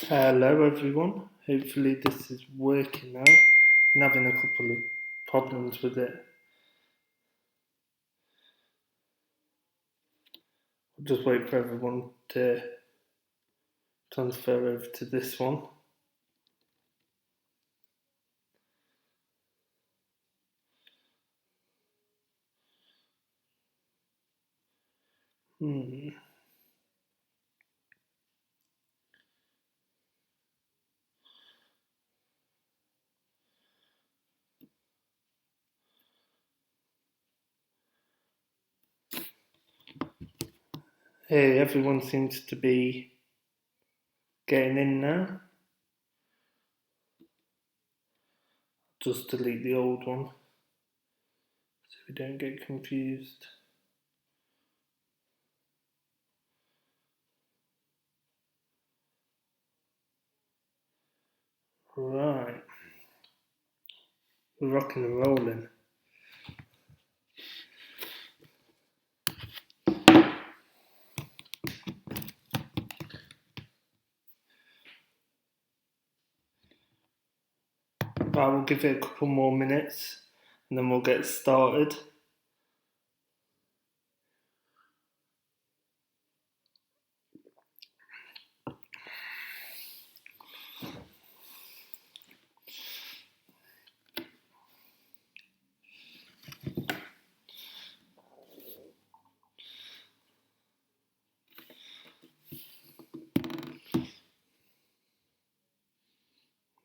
Hello everyone, hopefully this is working now. Been having a couple of problems with it. I'll just wait for everyone to transfer over to this one. Hey, everyone seems to be getting in now. Just delete the old one so we don't get confused. Right, we're rocking and rolling. I will give it a couple more minutes and then we'll get started.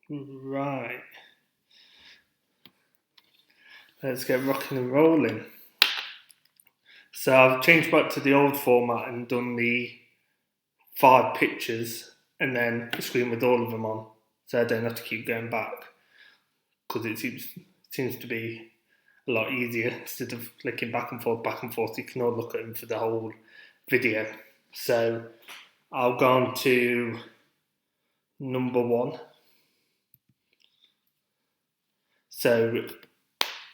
Right, let's get rocking and rolling. So I've changed back to the old format and done the 5 pictures and then a screen with all of them on, so I don't have to keep going back because it seems to be a lot easier instead of flicking back and forth. You can all look at them for the whole video. So I'll go on to number 1. So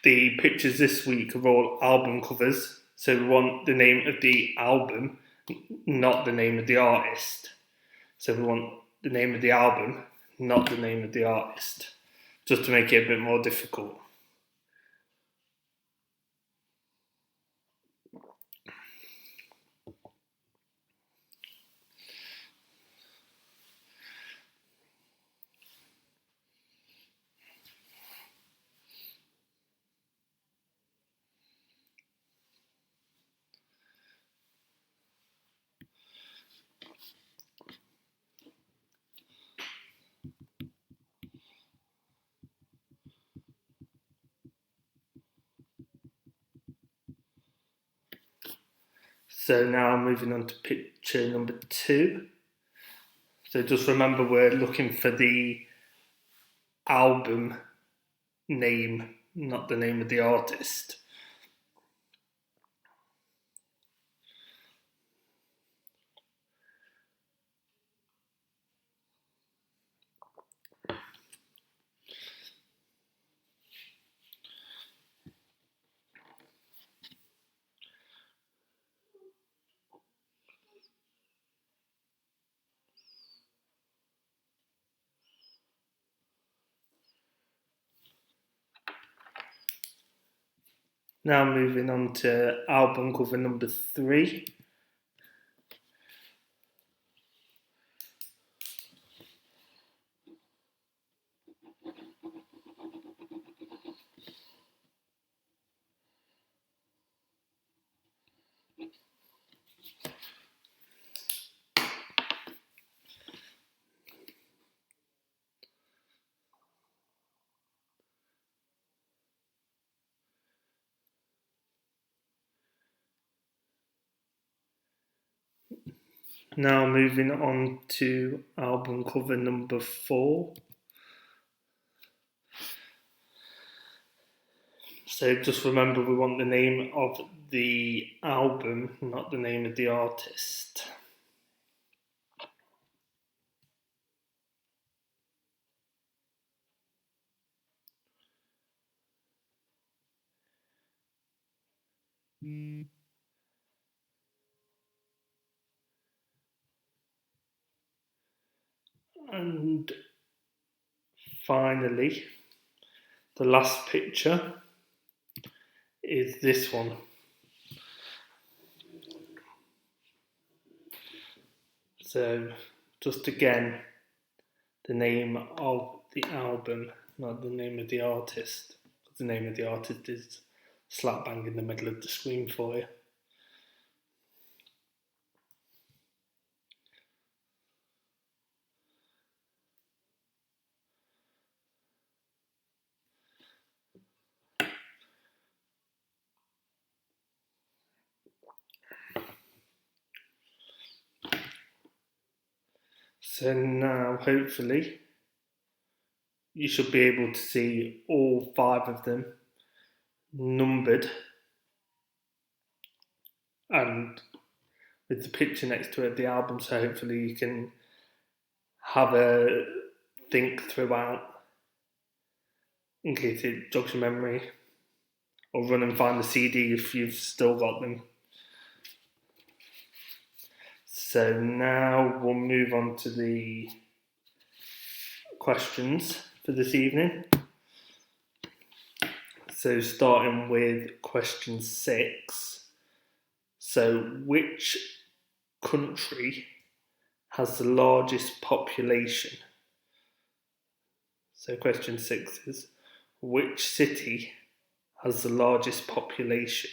the pictures this week are all album covers. So we want the name of the album, not the name of the artist. So we want the name of the album, not the name of the artist, just to make it a bit more difficult. So now moving on to picture number 2. So just remember we're looking for the album name, not the name of the artist. Now moving on to album cover number 3. Now moving on to album cover number 4. So just remember we want the name of the album, not the name of the artist. And finally, the last picture is this one. So, just again, the name of the album, not the name of the artist. The name of the artist is slap bang in the middle of the screen for you. So now, hopefully, you should be able to see all 5 of them numbered and with the picture next to it, the album, so hopefully you can have a think throughout in case it jogs your memory, or run and find the CD if you've still got them. So now we'll move on to the questions for this evening. So starting with question 6. So which country has the largest population? So question 6 is, which city has the largest population?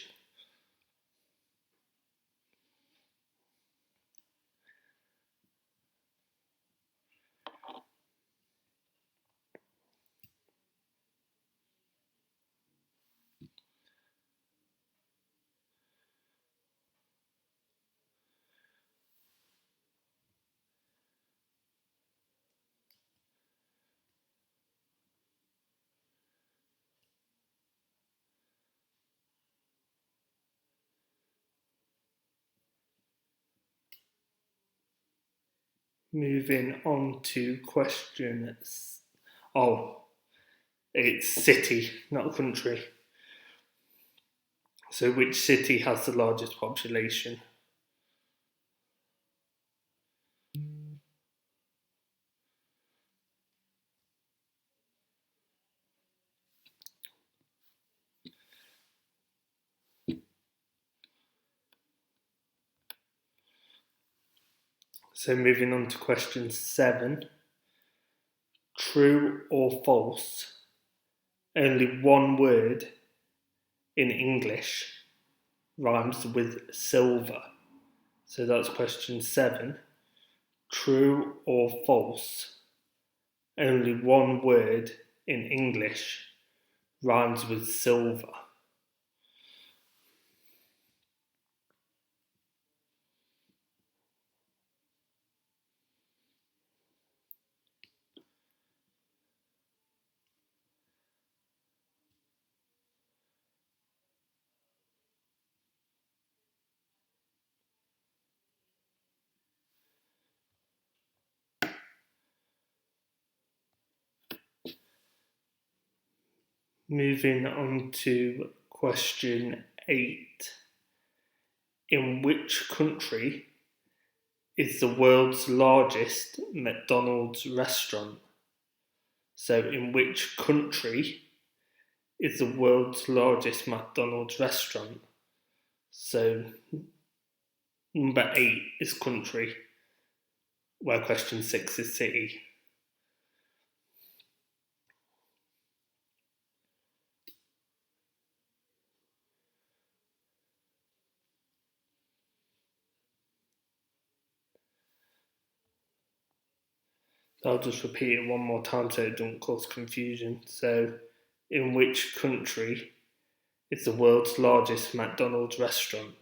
Moving on to question. It's city, not country. So which city has the largest population? So moving on to question 7. True or false? Only one word in English rhymes with silver. So that's question 7. True or false? Only one word in English rhymes with silver. Moving on to question 8. In which country is the world's largest McDonald's restaurant? So, in which country is the world's largest McDonald's restaurant? So, number 8 is country, where question 6 is city. I'll just repeat it one more time so it doesn't cause confusion. So, in which country is the world's largest McDonald's restaurant?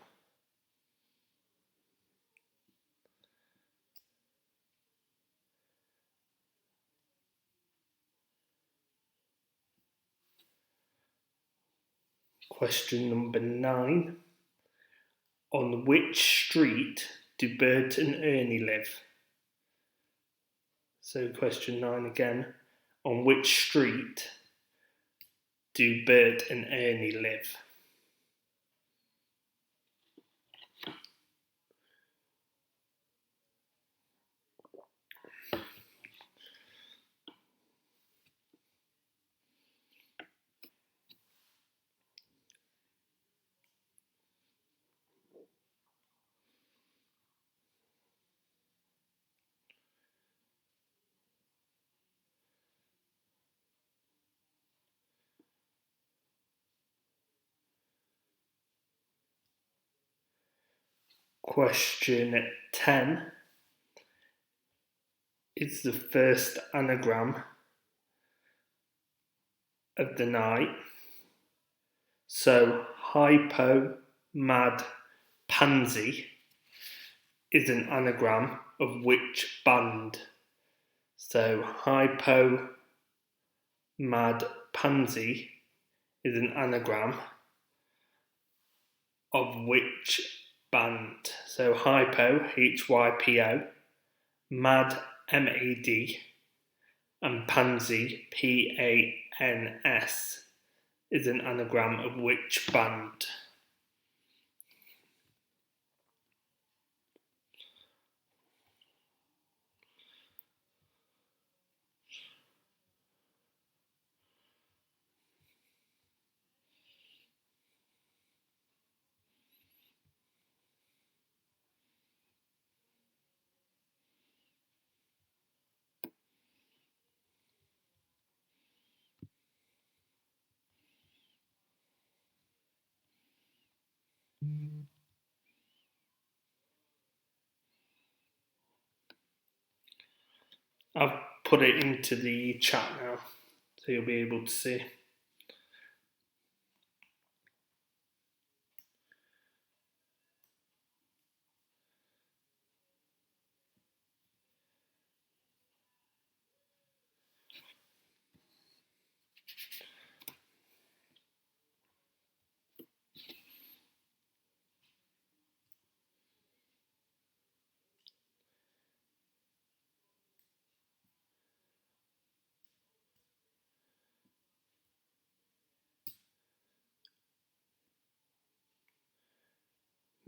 Question number 9. On which street do Bert and Ernie live? So question 9 again. On which street do Bert and Ernie live? Question 10 is the first anagram of the night. So hypo, mad, pansy is an anagram of which band? So hypo, mad, pansy is an anagram of which band? So hypo, Hypo, mad, MAD, and pansy, PANS, is an anagram of which band? I've put it into the chat now, so you'll be able to see.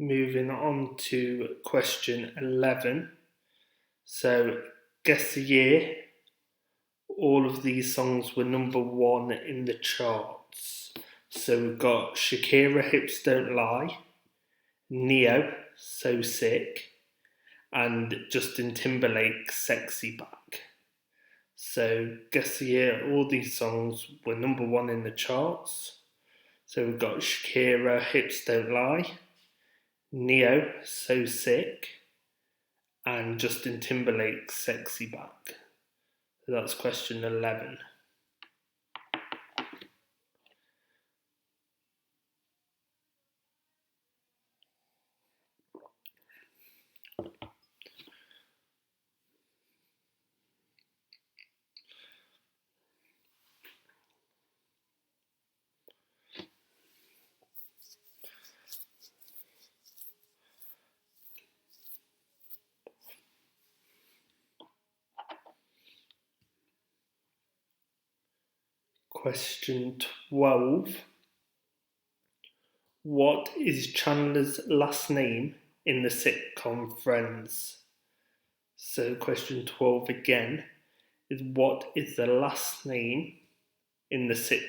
Moving on to question 11. So, guess the year all of these songs were #1 in the charts. So we've got Shakira, Hips Don't Lie, Neo, So Sick, and Justin Timberlake, Sexy Back. So guess the year all these songs were #1 in the charts. So we've got Shakira, Hips Don't Lie, Neo, So Sick, and Justin Timberlake, Sexy Back. So that's question 11. Question 12. What is Chandler's last name in the sitcom Friends? So question 12 again is what is the last name in the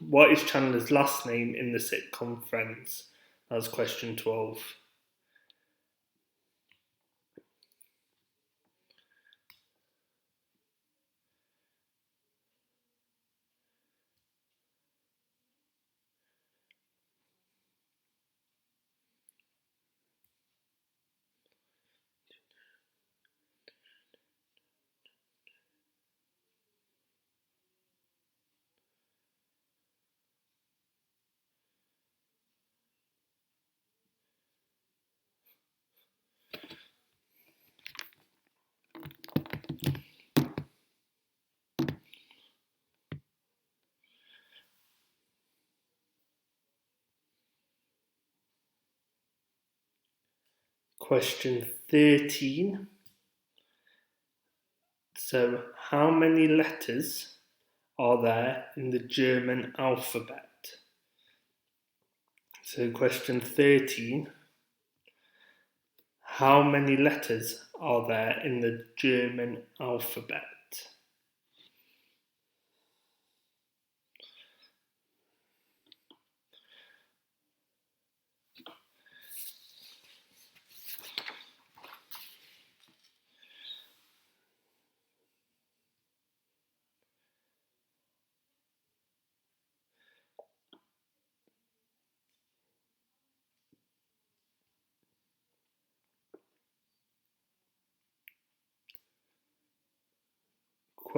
what is Chandler's last name in the sitcom Friends? That's question 12. Question 13. So how many letters are there in the German alphabet? So question 13. How many letters are there in the German alphabet?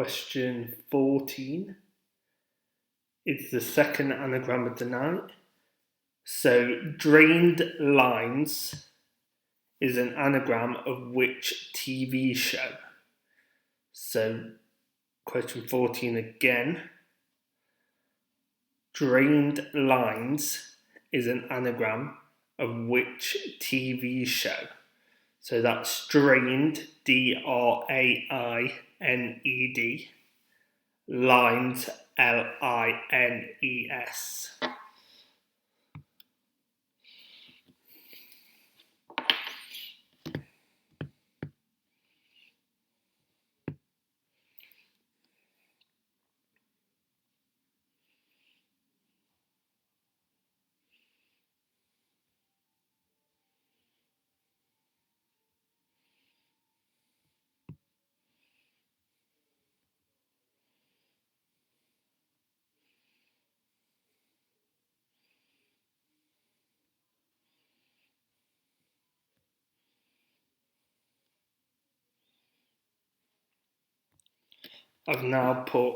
Question 14 is the second anagram of the night. So, drained lines is an anagram of which TV show? So, question 14 again. Drained lines is an anagram of which TV show? So that's drained, D-R-A-I-N-E-D, lines, L-I-N-E-S. I've now put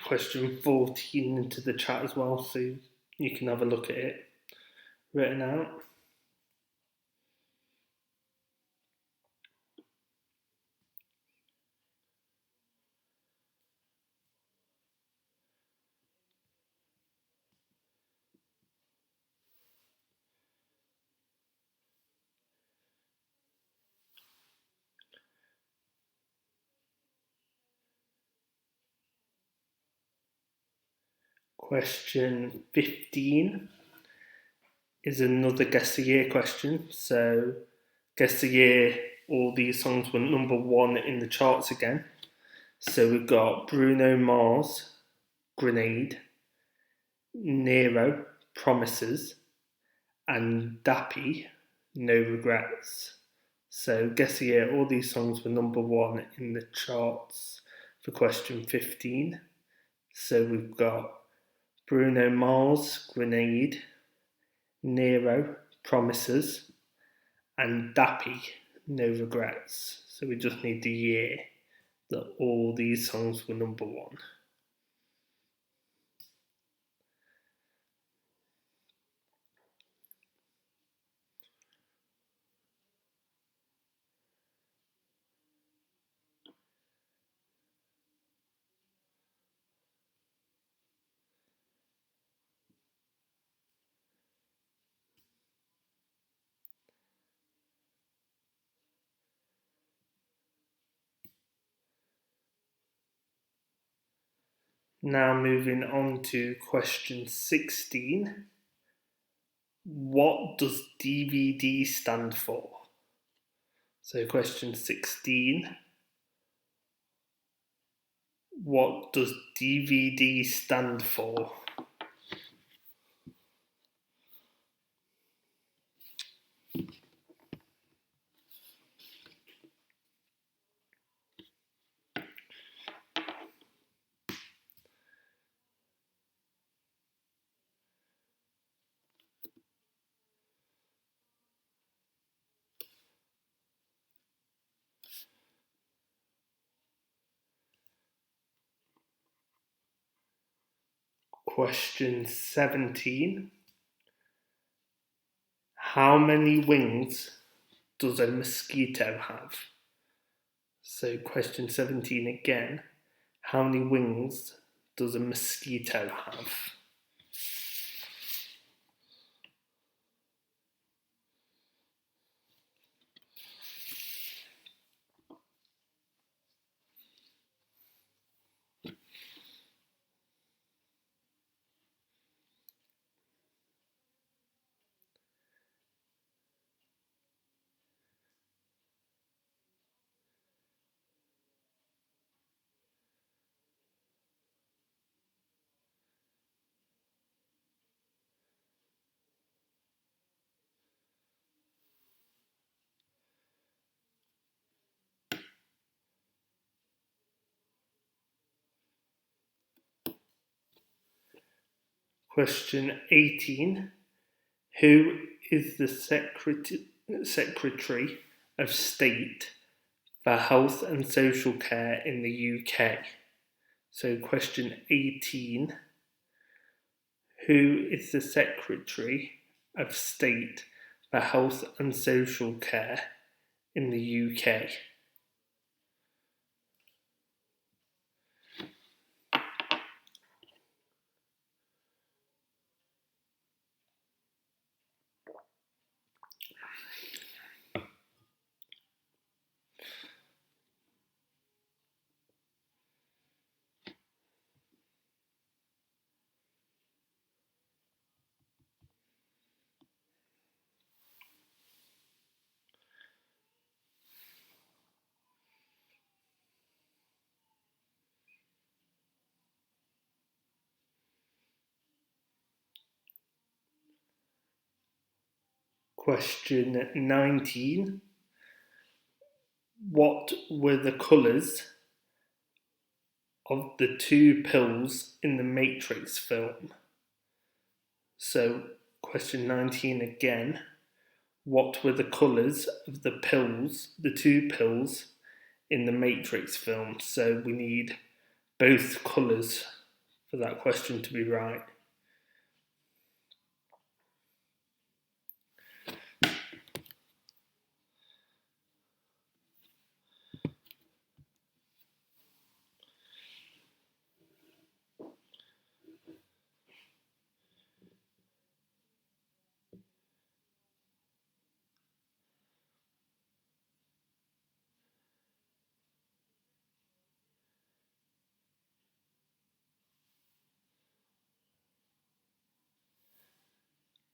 question 14 into the chat as well, so you can have a look at it written out. Question 15 is another Guess the Year question. So, Guess the Year, all these songs were number 1 in the charts again. So we've got Bruno Mars, Grenade, Nero, Promises, and Dappy, No Regrets. So Guess the Year, all these songs were number 1 in the charts for question 15. So we've got Bruno Mars, Grenade, Nero, Promises, and Dappy, No Regrets. So we just need the year that all these songs were number 1. Now moving on to question 16. What does DVD stand for? So question 16. What does DVD stand for? Question 17. How many wings does a mosquito have? So question 17 again. How many wings does a mosquito have? Question 18. Who is the Secretary of State for Health and Social Care in the UK? So question 18. Who is the Secretary of State for Health and Social Care in the UK? Question 19. What were the colours of the two pills in the Matrix film? So, question 19 again. What were the colours of the two pills in the Matrix film? So, we need both colours for that question to be right.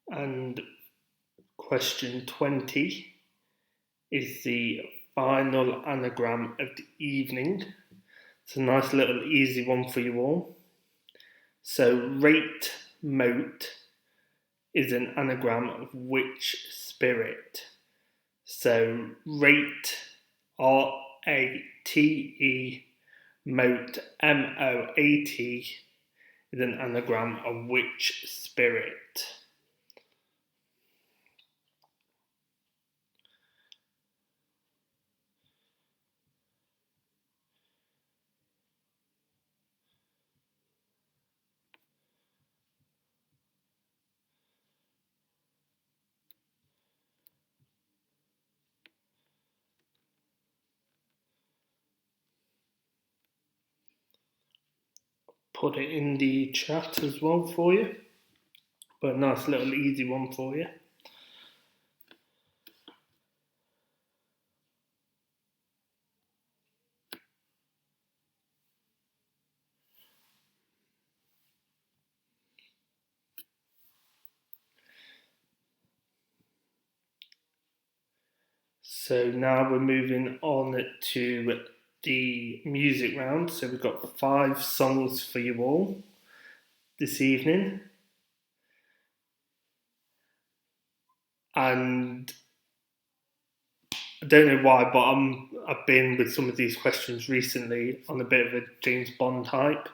And question 20 is the final anagram of the evening. It's a nice little easy one for you all. So, rate mote is an anagram of which spirit? So, rate, R-A-T-E, mote, M-O-A-T, is an anagram of which spirit? Put it in the chat as well for you, but a nice little easy one for you. So now we're moving on to the music round. So we've got 5 songs for you all this evening. And I don't know why, but I've been with some of these questions recently on a bit of a James Bond hype.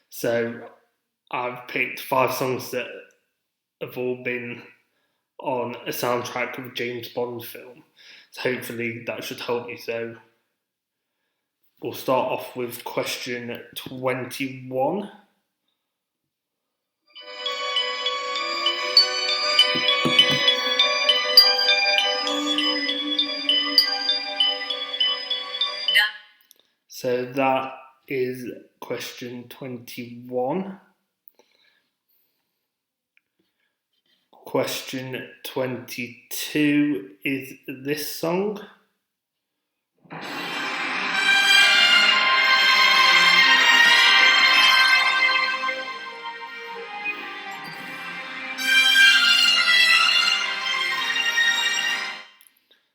So I've picked 5 songs that have all been on a soundtrack of a James Bond film. So hopefully that should help you. So we'll start off with question 21. So that is question 21. Question 22 is this song.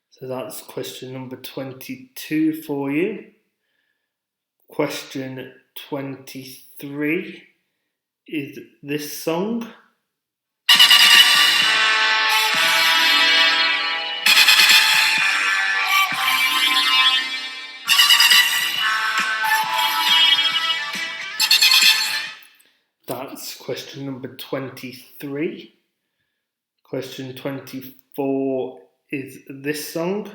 So that's question number 22 for you. Question 23 is this song. That's question number 23. Question 24 is this song.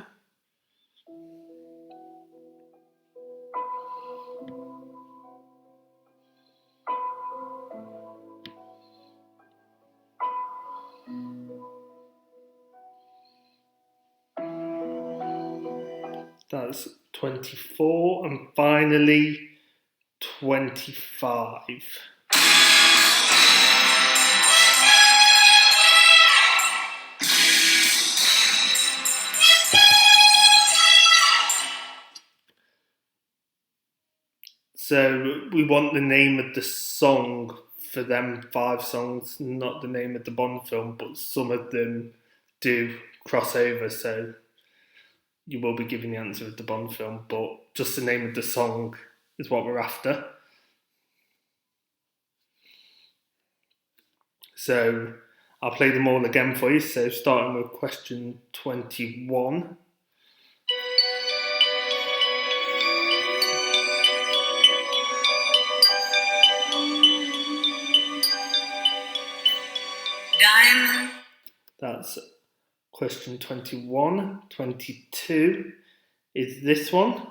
That's 24. And finally, 25. So we want the name of the song for them 5 songs, not the name of the Bond film, but some of them do cross over, so you will be given the answer of the Bond film, but just the name of the song is what we're after. So I'll play them all again for you. So starting with question 21. Diamond. That's question 21. 22 is this one.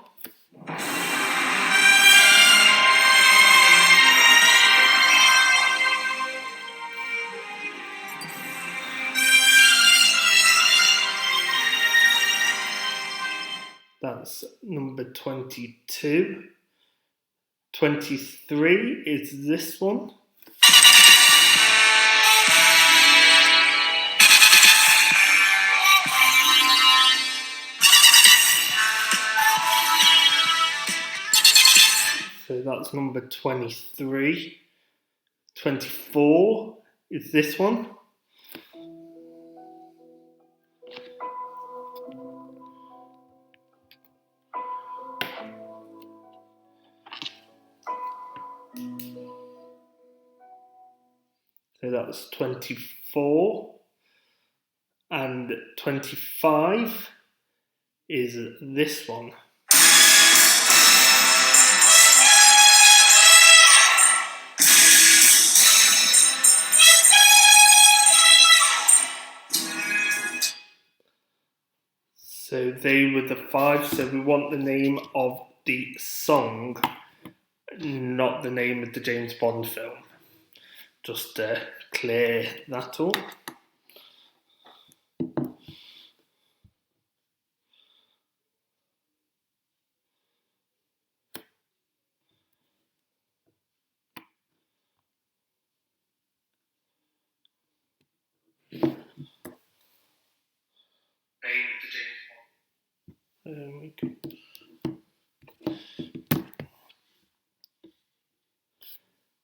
That's number 22. 23 is this one. So that's number 23. 24 is this one. So that's 24. And 25 is this one. So they were the 5. So we want the name of the song, not the name of the James Bond film. Just to clear that up.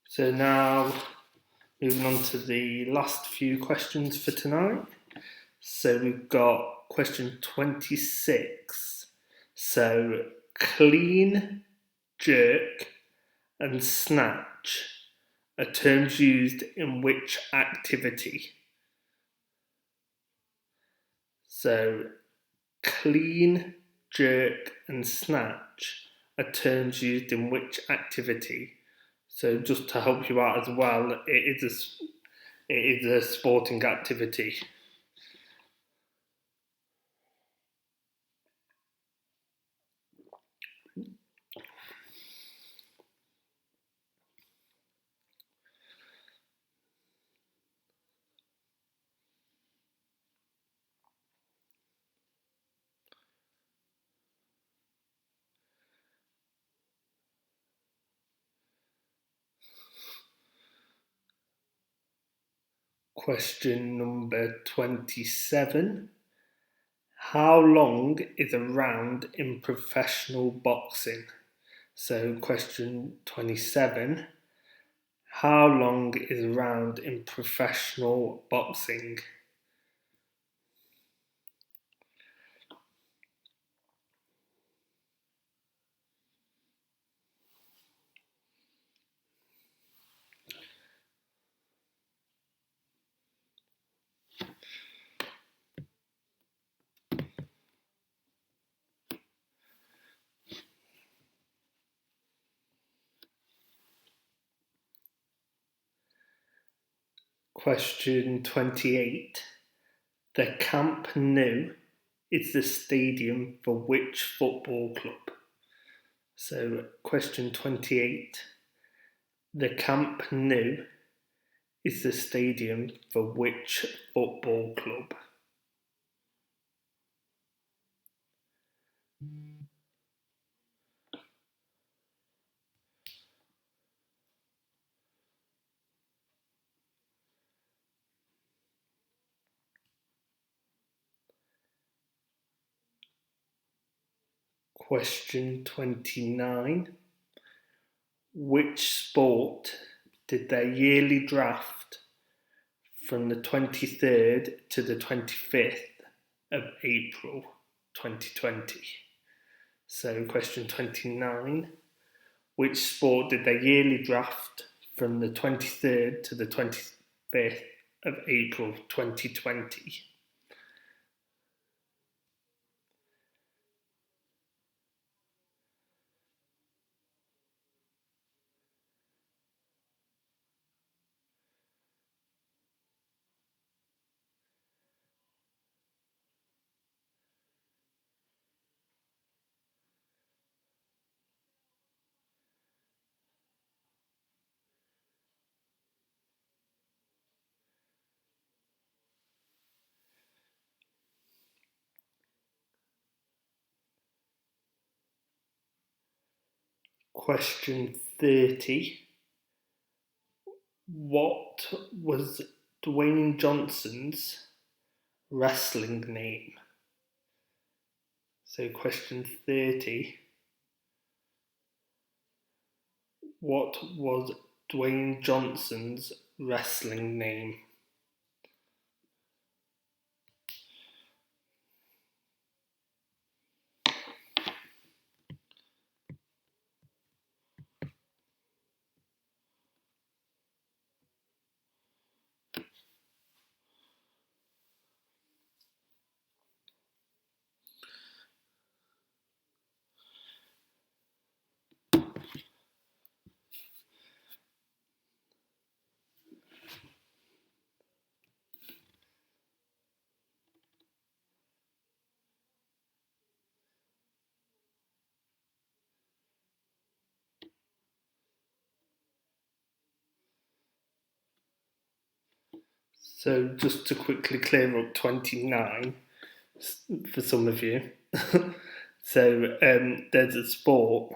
So now, moving on to the last few questions for tonight. So we've got question 26. So clean, jerk, and snatch are terms used in which activity? So clean, jerk, and snatch are terms used in which activity? So just to help you out as well, it is a sporting activity. Question number 27. How long is a round in professional boxing? So question 27. How long is a round in professional boxing? Question 28. The Camp Nou is the stadium for which football club? So question 28. The Camp Nou is the stadium for which football club? Question 29. Which sport did their yearly draft from the 23rd to the 25th of April 2020? So question 29. Which sport did their yearly draft from the 23rd to the 25th of April 2020? Question 30. What was Dwayne Johnson's wrestling name? So question 30. What was Dwayne Johnson's wrestling name? So just to quickly clear up 29 for some of you. So there's a sport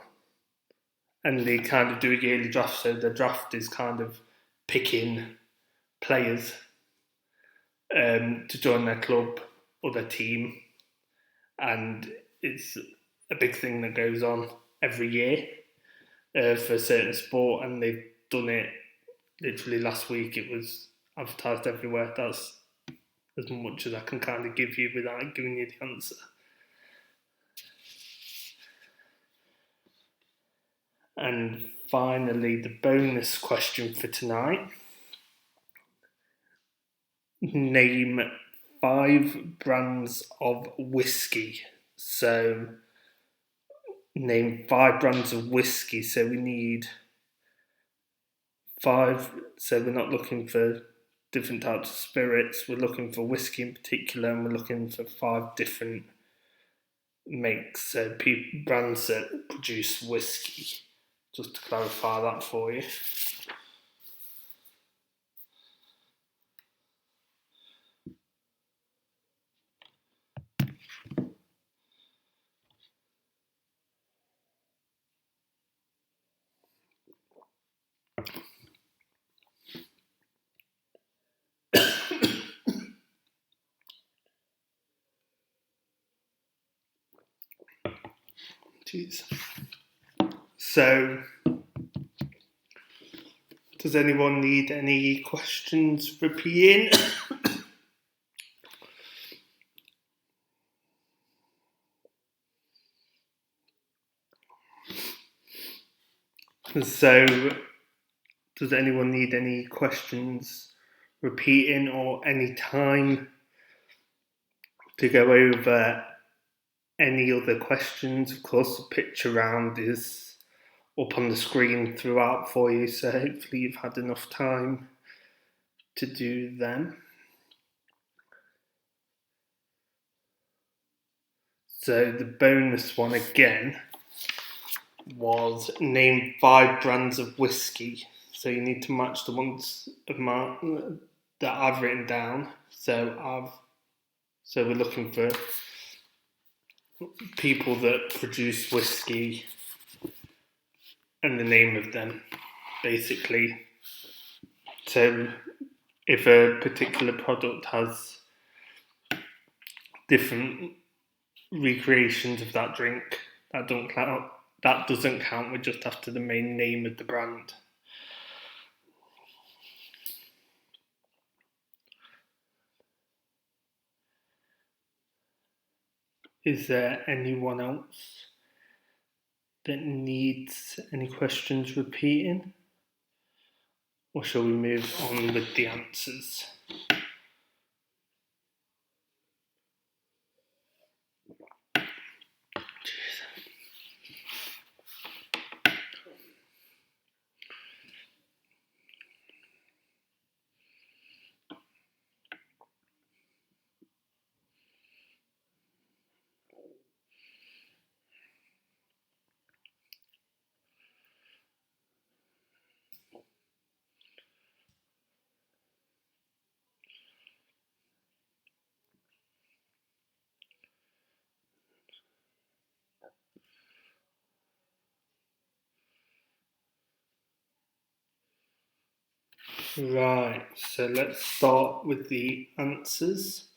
and they kind of do a yearly draft. So the draft is kind of picking players to join their club or their team. And it's a big thing that goes on every year for a certain sport. And they've done it literally last week. It was advertised everywhere. That's as much as I can kind of give you without giving you the answer. And finally, the bonus question for tonight. Name 5 brands of whiskey. So, name 5 brands of whiskey. So, we need 5. So, we're not looking for different types of spirits. We're looking for whiskey in particular, and we're looking for 5 different makes. So, brands that produce whiskey. Just to clarify that for you. Jeez. So, does anyone need any questions repeating? So, does anyone need any questions repeating or any time to go over any other questions? Of course, the picture round is up on the screen throughout for you, so hopefully you've had enough time to do them. So the bonus one again was name 5 brands of whiskey. So you need to match the ones that I've written down. So we're looking for people that produce whiskey and the name of them, basically. So if a particular product has different recreations of that drink, That don't count. That doesn't count. We're just after the main name of the brand. Is there anyone else that needs any questions repeating? Or shall we move on with the answers? Right, so let's start with the answers.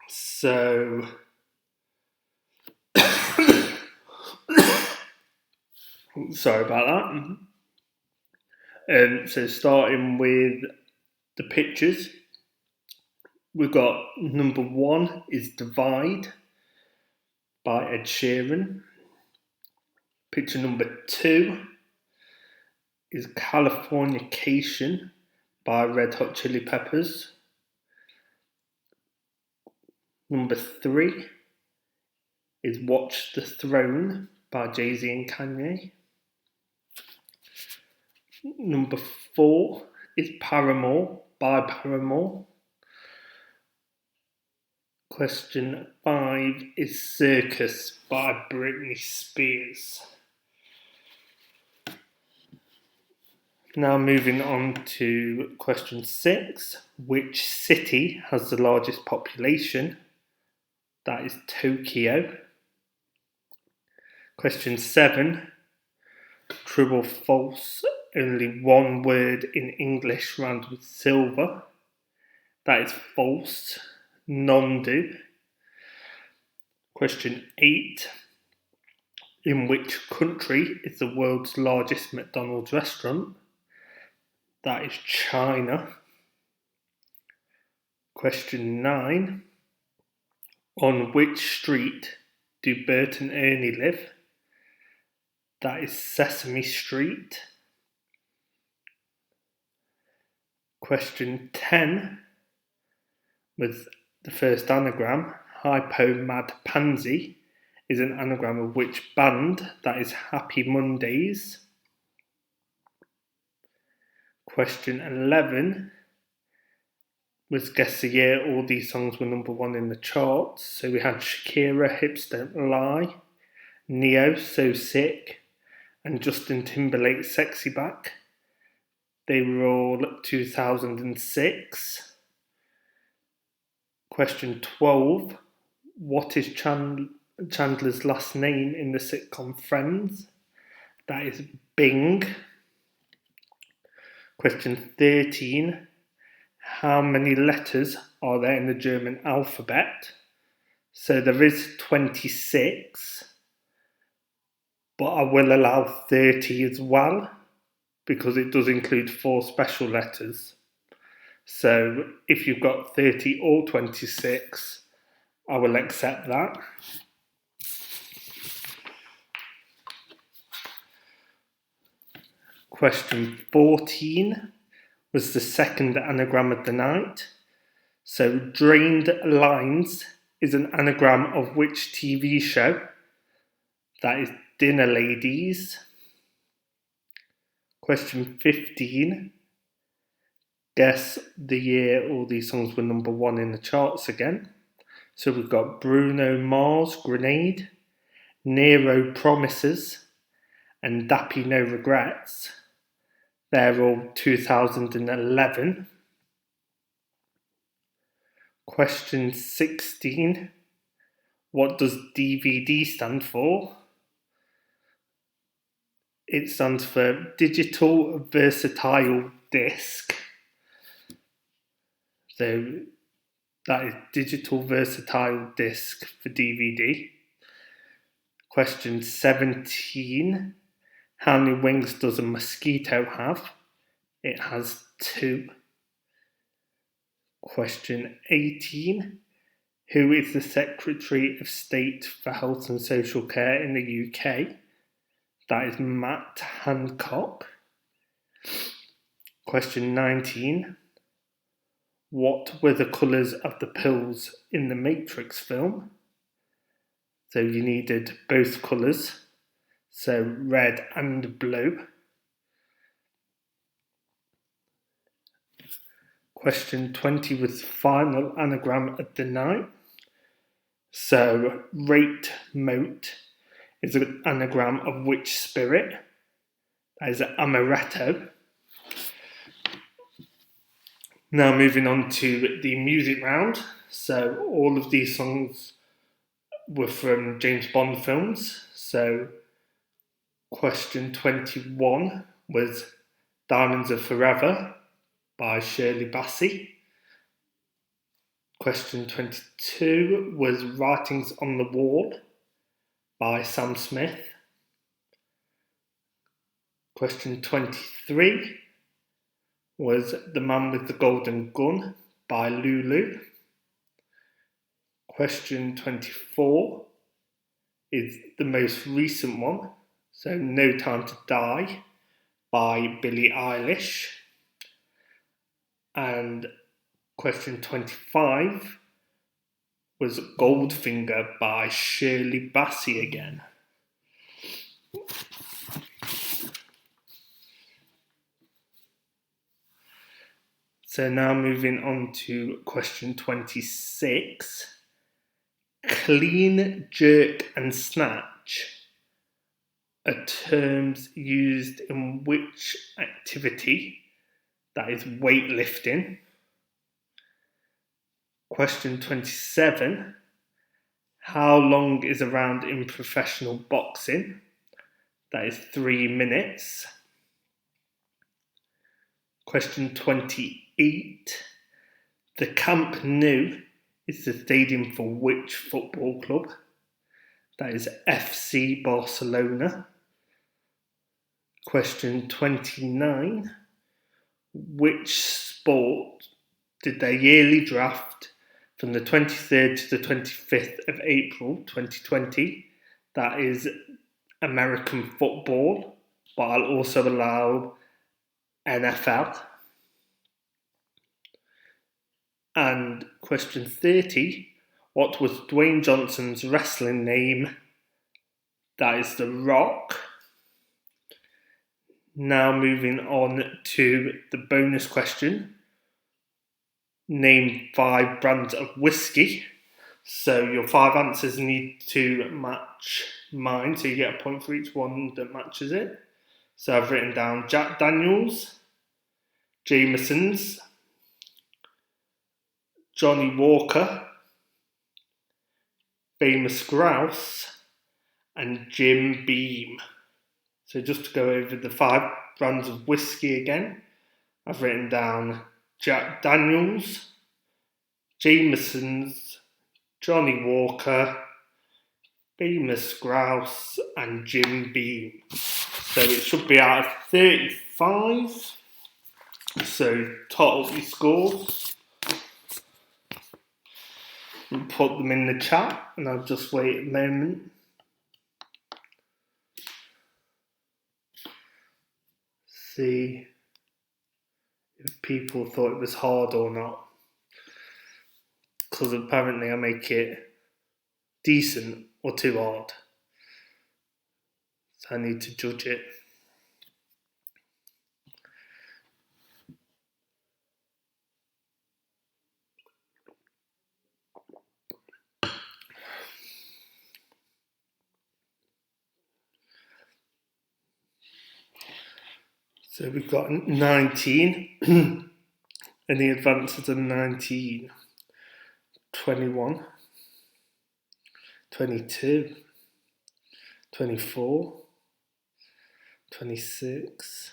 So, sorry about that. So starting with the pictures, we've got number 1 is Divide by Ed Sheeran. Picture number 2 is Californication by Red Hot Chili Peppers. Number 3 is Watch the Throne by Jay-Z and Kanye. Number 4 is Paramore by Paramore. Question 5 is Circus by Britney Spears. Now moving on to question 6. Which city has the largest population? That is Tokyo. Question 7. True or false? Only one word in English rhymes with silver. That is false. None do. Question 8. In which country is the world's largest McDonald's restaurant? That is China. Question 9. On which street do Bert and Ernie live? That is Sesame Street. Question 10 was the first anagram. Hypo Mad Pansy is an anagram of which band? That is Happy Mondays. Question 11 was guess the year all these songs were number 1 in the charts. So we had Shakira, Hips Don't Lie, Neo, So Sick, and Justin Timberlake, Sexy Back. They were all 2006. Question 12. What is Chandler's last name in the sitcom Friends? That is Bing. Question 13. How many letters are there in the German alphabet? So there is 26, but I will allow 30 as well, because it does include 4 special letters. So if you've got 30 or 26, I will accept that. Question 14 was the second anagram of the night. So Drained Lines is an anagram of which TV show? That is Dinner Ladies. Question 15. Guess the year all these songs were number 1 in the charts again. So we've got Bruno Mars, Grenade, Nero Promises, and Dappy No Regrets. They're all 2011. Question 16. What does DVD stand for? It stands for Digital Versatile Disc. So that is Digital Versatile Disc for DVD. Question 17. How many wings does a mosquito have? It has 2. Question 18. Who is the Secretary of State for Health and Social Care in the UK? That is Matt Hancock. Question 19. What were the colours of the pills in the Matrix film? So you needed both colours, so red and blue. Question 20 was final anagram of the night. So rate moat is an anagram of which spirit? That is amaretto. Now moving on to the music round. So all of these songs were from James Bond films. So question 21 was Diamonds Are Forever by Shirley Bassey. Question 22 was Writings on the Wall by Sam Smith. Question 23 was The Man with the Golden Gun by Lulu. Question 24 is the most recent one, so No Time to Die by Billie Eilish. And question 25 was Goldfinger by Shirley Bassey again. So now moving on to question 26. Clean, jerk and snatch are terms used in which activity? That is weightlifting. Question 27. How long is a round in professional boxing? That is 3 minutes. Question 28. The Camp Nou is the stadium for which football club? That is FC Barcelona. Question 29. Which sport did their yearly draft from the 23rd to the 25th of April 2020? That is American football, but I'll also allow NFL. And question 30, what was Dwayne Johnson's wrestling name? That is The Rock. Now moving on to the bonus question. Name 5 brands of whiskey. So your 5 answers need to match mine, so you get a point for each one that matches it. So I've written down Jack Daniels, Jameson's, Johnny Walker, Famous Grouse, and Jim Beam. So just to go over the 5 brands of whiskey again, I've written down Jack Daniels, Jameson's, Johnny Walker, Famous Grouse, and Jim Beam. So it should be out of 35. So total your scores. And put them in the chat, and I'll just wait a moment. See if people thought it was hard or not. Because apparently I make it decent or too hard. So I need to judge it. So we've got 19. Any advances of 19? 21. 22. 24. 26.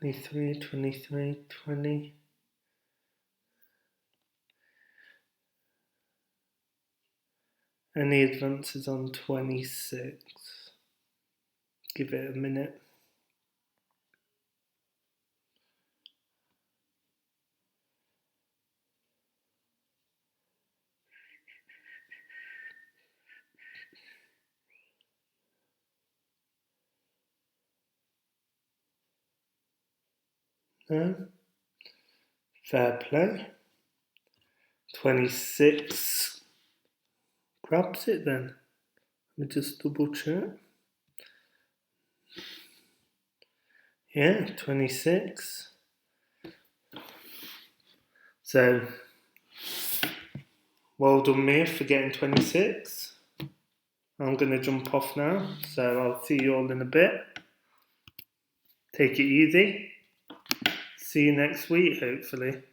23, 23, 20. Any advances on 26? Give it a minute. No? Fair play. 26 grabs it then. Let me just double check. Yeah, 26. So, well done me for getting 26. I'm going to jump off now, so I'll see you all in a bit. Take it easy. See you next week, hopefully.